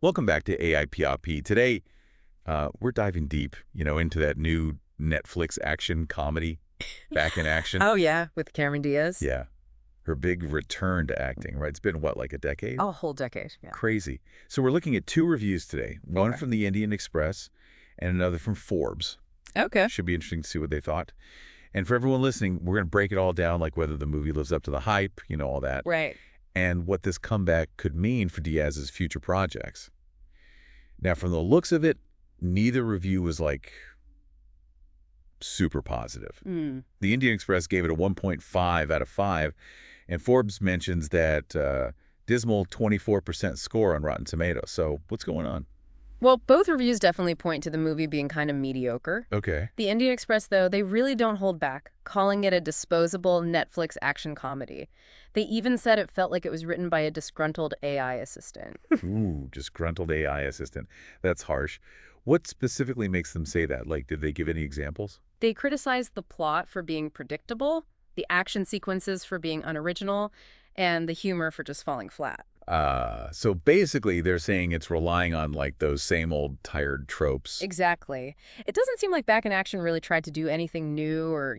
Welcome back to AIPRP. Today, we're diving deep, into that new Netflix action comedy, Back in Action. Oh, yeah, with Cameron Diaz. Yeah, her big return to acting, right? It's been, what, like a decade? Oh, a whole decade, yeah. Crazy. So we're looking at two reviews today, one Okay. from the Indian Express and another from Forbes. Okay. Should be interesting to see what they thought. And for everyone listening, we're going to break it all down, like whether the movie lives up to the hype, all that, Right. and what this comeback could mean for Diaz's future projects. Now, from the looks of it, neither review was like super positive. Mm. The Indian Express gave it a 1.5 out of 5, and Forbes mentions that dismal 24% score on Rotten Tomatoes. So what's going on? Well, both reviews definitely point to the movie being kind of mediocre. Okay. The Indian Express, though, they really don't hold back, calling it a disposable Netflix action comedy. They even said it felt like it was written by a disgruntled AI assistant. Ooh, disgruntled AI assistant. That's harsh. What specifically makes them say that? Like, did they give any examples? They criticized the plot for being predictable, the action sequences for being unoriginal, and the humor for just falling flat. So basically they're saying it's relying on like those same old tired tropes. Exactly. It doesn't seem like Back in Action really tried to do anything new or,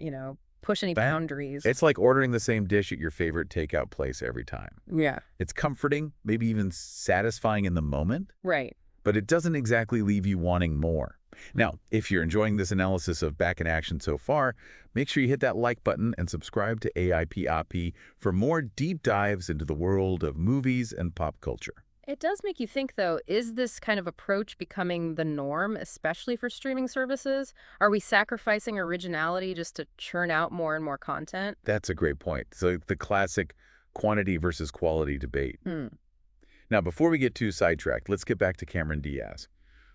push any That boundaries. It's like ordering the same dish at your favorite takeout place every time. Yeah, It's comforting, maybe even satisfying in the moment, right. but it doesn't exactly leave you wanting more. Now, if you're enjoying this analysis of Back in Action so far, make sure you hit that like button and subscribe to AIPRP for more deep dives into the world of movies and pop culture. It does make you think, though, is this kind of approach becoming the norm, especially for streaming services? Are we sacrificing originality just to churn out more and more content? That's a great point. So the classic quantity versus quality debate. Hmm. Now, before we get too sidetracked, let's get back to Cameron Diaz.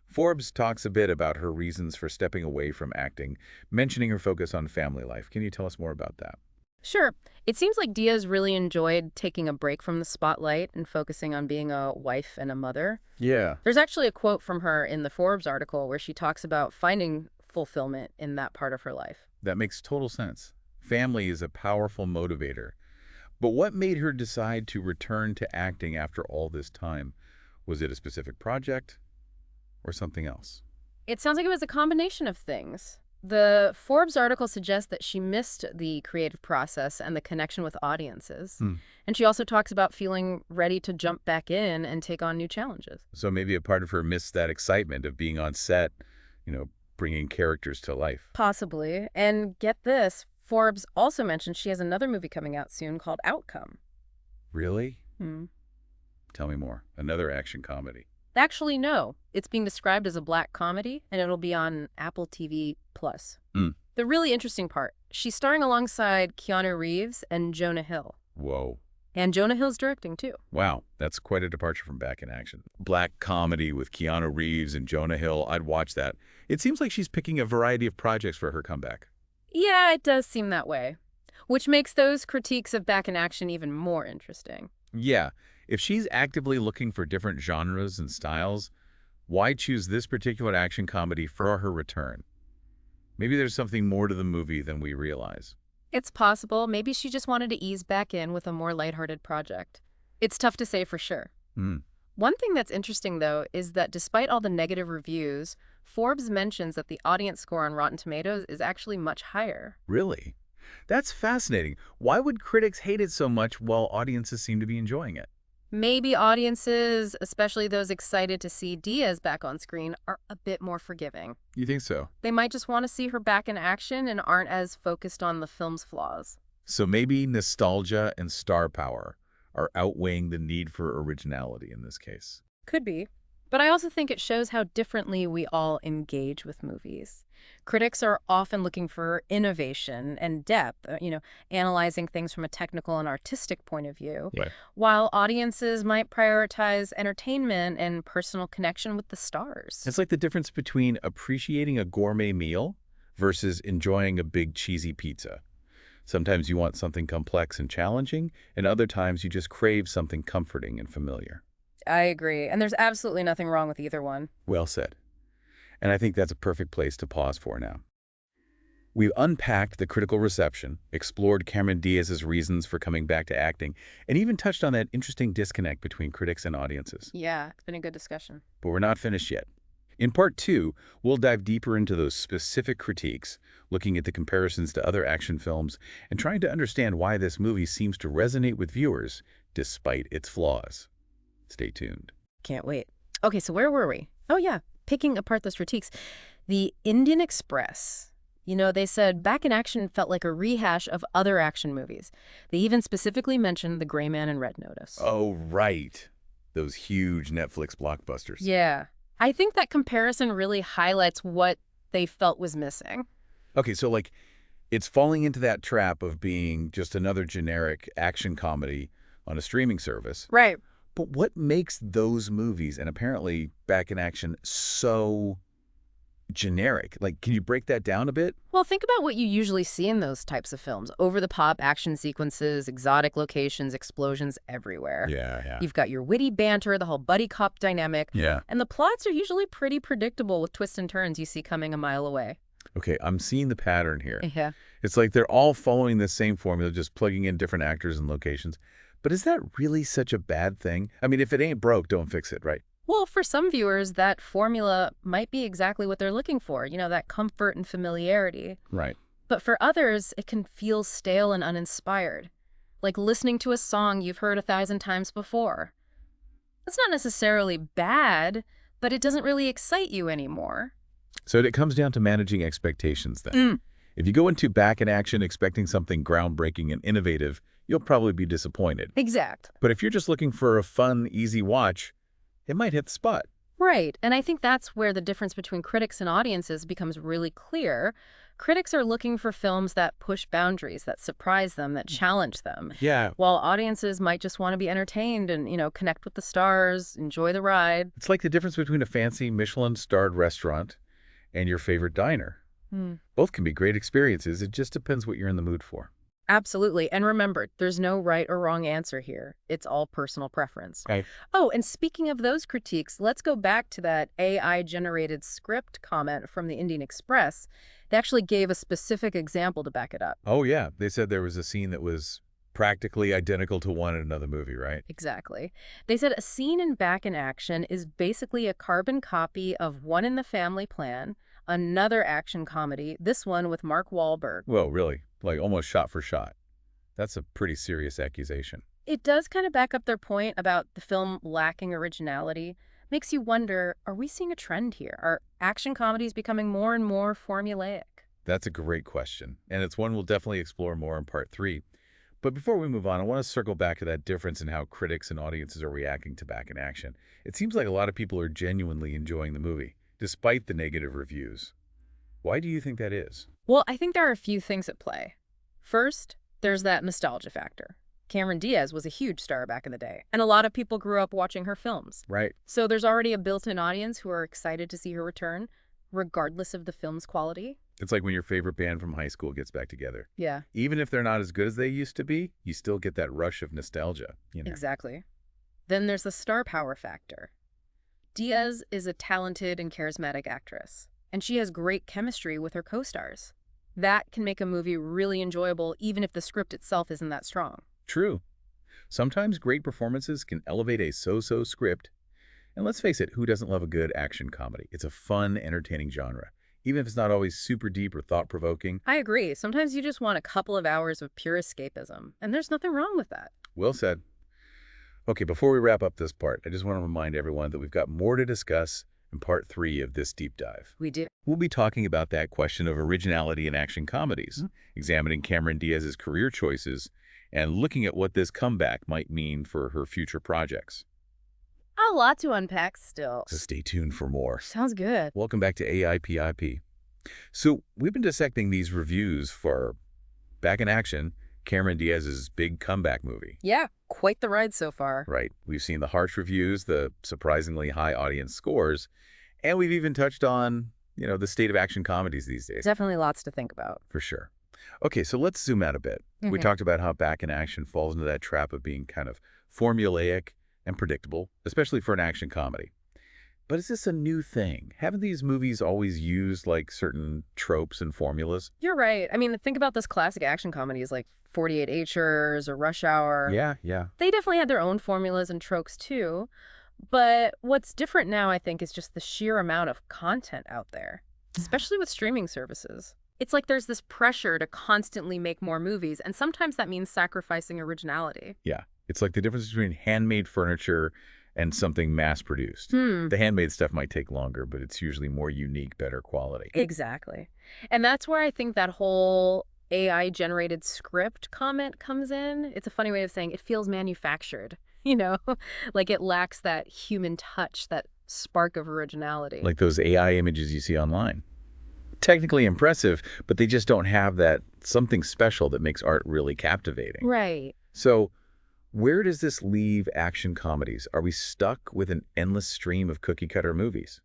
Forbes talks a bit about her reasons for stepping away from acting, mentioning her focus on family life. Can you tell us more about that? Sure. It seems like Diaz really enjoyed taking a break from the spotlight and focusing on being a wife and a mother. Yeah. There's actually a quote from her in the Forbes article where she talks about finding fulfillment in that part of her life. That makes total sense. Family is a powerful motivator. But what made her decide to return to acting after all this time? Was it a specific project or something else? It sounds like it was a combination of things. The Forbes article suggests that she missed the creative process and the connection with audiences. Hmm. And she also talks about feeling ready to jump back in and take on new challenges. So maybe a part of her missed that excitement of being on set, bringing characters to life. Possibly. And get this, Forbes also mentioned she has another movie coming out soon called Outcome. Really? Hmm. Tell me more. Another action comedy. Actually, no. It's being described as a black comedy, and it'll be on Apple TV+. Mm. The really interesting part, she's starring alongside Keanu Reeves and Jonah Hill. Whoa. And Jonah Hill's directing, too. Wow, that's quite a departure from Back in Action. Black comedy with Keanu Reeves and Jonah Hill. I'd watch that. It seems like she's picking a variety of projects for her comeback. Yeah, it does seem that way. Which makes those critiques of Back in Action even more interesting. Yeah, if she's actively looking for different genres and styles, why choose this particular action comedy for her return? Maybe there's something more to the movie than we realize. It's possible. Maybe she just wanted to ease back in with a more lighthearted project. It's tough to say for sure. Hmm. One thing that's interesting, though, is that despite all the negative reviews, Forbes mentions that the audience score on Rotten Tomatoes is actually much higher. Really? That's fascinating. Why would critics hate it so much while audiences seem to be enjoying it? Maybe audiences, especially those excited to see Diaz back on screen, are a bit more forgiving. You think so? They might just want to see her back in action and aren't as focused on the film's flaws. So maybe nostalgia and star power are outweighing the need for originality in this case. Could be. But I also think it shows how differently we all engage with movies. Critics are often looking for innovation and depth, analyzing things from a technical and artistic point of view, Right. while audiences might prioritize entertainment and personal connection with the stars. It's like the difference between appreciating a gourmet meal versus enjoying a big cheesy pizza. Sometimes you want something complex and challenging, and other times you just crave something comforting and familiar. I agree, and there's absolutely nothing wrong with either one. Well said. And I think that's a perfect place to pause for now. We've unpacked the critical reception, explored Cameron Diaz's reasons for coming back to acting, and even touched on that interesting disconnect between critics and audiences. Yeah, it's been a good discussion. But we're not finished yet. In part 2, we'll dive deeper into those specific critiques, looking at the comparisons to other action films and trying to understand why this movie seems to resonate with viewers despite its flaws. Stay tuned. Can't wait. Okay, so where were we? Oh yeah, picking apart those critiques. The Indian Express. You know, they said Back in Action felt like a rehash of other action movies. They even specifically mentioned The Gray Man and Red Notice. Oh, right. Those huge Netflix blockbusters. Yeah. I think that comparison really highlights what they felt was missing. Okay, so like, it's falling into that trap of being just another generic action comedy on a streaming service. Right. But what makes those movies, and apparently Back in Action, so generic? Like, can you break that down a bit? Well, think about what you usually see in those types of films. Over-the-top action sequences, exotic locations, explosions everywhere. Yeah. You've got your witty banter, the whole buddy cop dynamic. Yeah. And the plots are usually pretty predictable with twists and turns you see coming a mile away. Okay, I'm seeing the pattern here. Yeah. It's like they're all following the same formula, just plugging in different actors and locations. But is that really such a bad thing? I mean, if it ain't broke, don't fix it, right? Well, for some viewers, that formula might be exactly what they're looking for, you know, that comfort and familiarity. Right. But for others, it can feel stale and uninspired, like listening to a song you've heard 1,000 times before. It's not necessarily bad, but it doesn't really excite you anymore. So it comes down to managing expectations then. If you go into Back in Action expecting something groundbreaking and innovative, you'll probably be disappointed. Exact. But if you're just looking for a fun, easy watch, it might hit the spot. Right, and I think that's where the difference between critics and audiences becomes really clear. Critics are looking for films that push boundaries, that surprise them, that challenge them. Yeah. While audiences might just want to be entertained and, you know, connect with the stars, enjoy the ride. It's like the difference between a fancy Michelin-starred restaurant and your favorite diner. Both can be great experiences. It just depends what you're in the mood for. Absolutely. And remember, there's no right or wrong answer here. It's all personal preference. Right. Oh, and speaking of those critiques, let's go back to that AI-generated script comment from the Indian Express. They actually gave a specific example to back it up. Oh, yeah. They said there was a scene that was practically identical to one in another movie, right? Exactly. They said a scene in Back in Action is basically a carbon copy of One in the Family Plan, another action comedy, this one with Mark Wahlberg. Well, really, like almost shot for shot. That's a pretty serious accusation. It does kind of back up their point about the film lacking originality. Makes you wonder, are we seeing a trend here? Are action comedies becoming more and more formulaic? That's a great question, and it's one we'll definitely explore more in part 3. But before we move on, I want to circle back to that difference in how critics and audiences are reacting to Back in Action. It seems like a lot of people are genuinely enjoying the movie, despite the negative reviews. Why do you think that is? Well, I think there are a few things at play. First, there's that nostalgia factor. Cameron Diaz was a huge star back in the day, and a lot of people grew up watching her films. Right. So there's already a built-in audience who are excited to see her return, regardless of the film's quality. It's like when your favorite band from high school gets back together. Yeah. Even if they're not as good as they used to be, you still get that rush of nostalgia, you know? Exactly. Then there's the star power factor. Diaz is a talented and charismatic actress, and she has great chemistry with her co-stars. That can make a movie really enjoyable even if the script itself isn't that strong. True. Sometimes great performances can elevate a so-so script. And let's face it, who doesn't love a good action comedy? It's a fun, entertaining genre, even if it's not always super deep or thought-provoking. I agree. Sometimes you just want a couple of hours of pure escapism, and there's nothing wrong with that. Well said. Okay, before we wrap up this part, I just want to remind everyone that we've got more to discuss in part 3 of this deep dive. We do. We'll be talking about that question of originality in action comedies, examining Cameron Diaz's career choices, and looking at what this comeback might mean for her future projects. A lot to unpack still. So stay tuned for more. Sounds good. Welcome back to AIPIP. So we've been dissecting these reviews for Back in Action, Cameron Diaz's big comeback movie. Yeah, quite the ride so far. Right. We've seen the harsh reviews, the surprisingly high audience scores, and we've even touched on, the state of action comedies these days. Definitely lots to think about. For sure. Okay, so let's zoom out a bit. We talked about how Back in Action falls into that trap of being kind of formulaic and predictable, especially for an action comedy. But is this a new thing? Haven't these movies always used, like, certain tropes and formulas? You're right. I mean, think about those classic action comedies like 48 H'ers or Rush Hour. Yeah, yeah. They definitely had their own formulas and tropes too. But what's different now, I think, is just the sheer amount of content out there, especially with streaming services. It's like there's this pressure to constantly make more movies, and sometimes that means sacrificing originality. Yeah. It's like the difference between handmade furniture and something mass-produced. Hmm. The handmade stuff might take longer, but it's usually more unique, better quality. Exactly. And that's where I think that whole AI-generated script comment comes in. It's a funny way of saying it feels manufactured, you know? Like it lacks that human touch, that spark of originality. Like those AI images you see online. Technically impressive, but they just don't have that something special that makes art really captivating. Right. So where does this leave action comedies? Are we stuck with an endless stream of cookie-cutter movies?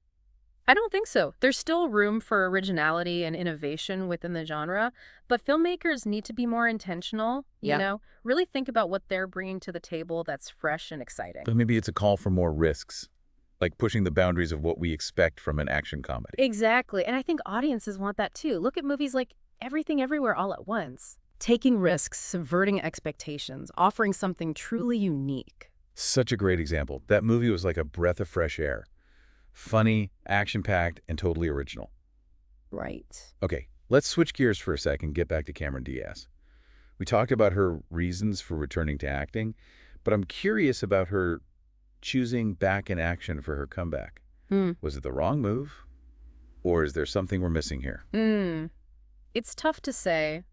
I don't think so. There's still room for originality and innovation within the genre, but filmmakers need to be more intentional, you Yeah. know, really think about what they're bringing to the table that's fresh and exciting. But maybe it's a call for more risks, like pushing the boundaries of what we expect from an action comedy. Exactly. And I think audiences want that too. Look at movies like Everything Everywhere All at Once. Taking risks, subverting expectations, offering something truly unique. Such a great example. That movie was like a breath of fresh air. Funny, action-packed, and totally original. Right. Okay, let's switch gears for a second and get back to Cameron Diaz. We talked about her reasons for returning to acting, but I'm curious about her choosing back in action for her comeback. Was it the wrong move? Or is there something we're missing here? It's tough to say.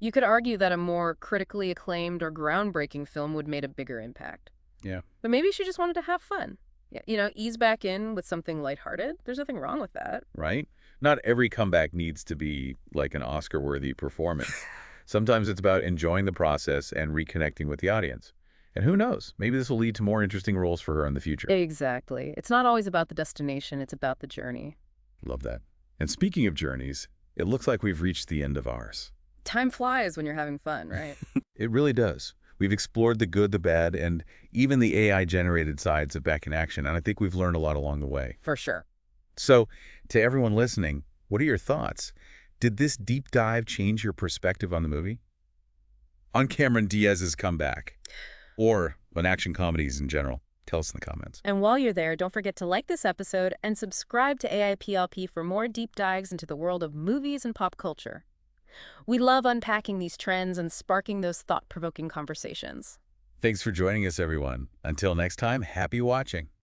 You could argue that a more critically acclaimed or groundbreaking film would made a bigger impact. Yeah. But maybe she just wanted to have fun. Yeah, you know, ease back in with something lighthearted. There's nothing wrong with that. Right? Not every comeback needs to be like an Oscar-worthy performance. Sometimes it's about enjoying the process and reconnecting with the audience. And who knows, maybe this will lead to more interesting roles for her in the future. Exactly. It's not always about the destination, it's about the journey. Love that. And speaking of journeys, it looks like we've reached the end of ours. Time flies when you're having fun, right? It really does. We've explored the good, the bad, and even the AI-generated sides of Back in Action, and I think we've learned a lot along the way. For sure. So, to everyone listening, what are your thoughts? Did this deep dive change your perspective on the movie? On Cameron Diaz's comeback? Or on action comedies in general? Tell us in the comments. And while you're there, don't forget to like this episode and subscribe to AIPLP for more deep dives into the world of movies and pop culture. We love unpacking these trends and sparking those thought-provoking conversations. Thanks for joining us, everyone. Until next time, happy watching.